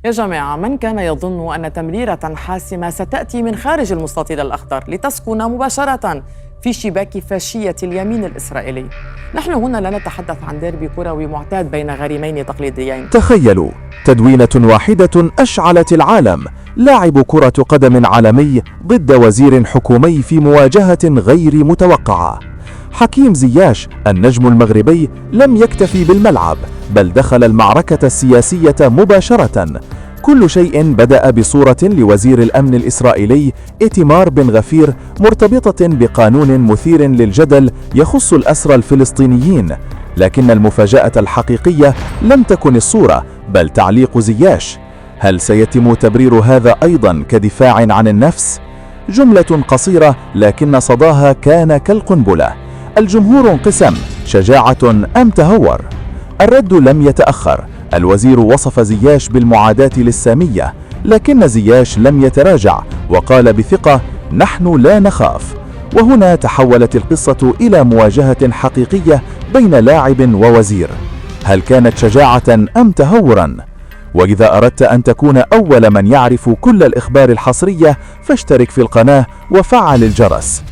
يا جماعة، من كان يظن أن تمريرة حاسمة ستأتي من خارج المستطيل الأخضر لتسكن مباشرة في شباك فاشية اليمين الإسرائيلي؟ نحن هنا لا نتحدث عن ديربي كروي معتاد بين غريمين تقليديين. تخيلوا تدوينة واحدة أشعلت العالم، لاعب كرة قدم عالمي ضد وزير حكومي في مواجهة غير متوقعة. حكيم زياش النجم المغربي لم يكتفي بالملعب، بل دخل المعركة السياسية مباشرة. كل شيء بدأ بصورة لوزير الأمن الإسرائيلي إيتمار بن غفير مرتبطة بقانون مثير للجدل يخص الأسرى الفلسطينيين، لكن المفاجأة الحقيقية لم تكن الصورة بل تعليق زياش. هل سيتم تبرير هذا أيضا كدفاع عن النفس؟ جملة قصيرة لكن صداها كان كالقنبلة. الجمهور انقسم، شجاعة أم تهور؟ الرد لم يتأخر. الوزير وصف زياش بالمعاداة للسامية، لكن زياش لم يتراجع وقال بثقة: نحن لا نخاف. وهنا تحولت القصة إلى مواجهة حقيقية بين لاعب ووزير. هل كانت شجاعة أم تهورا؟ وإذا أردت أن تكون أول من يعرف كل الإخبار الحصرية فاشترك في القناة وفعل الجرس.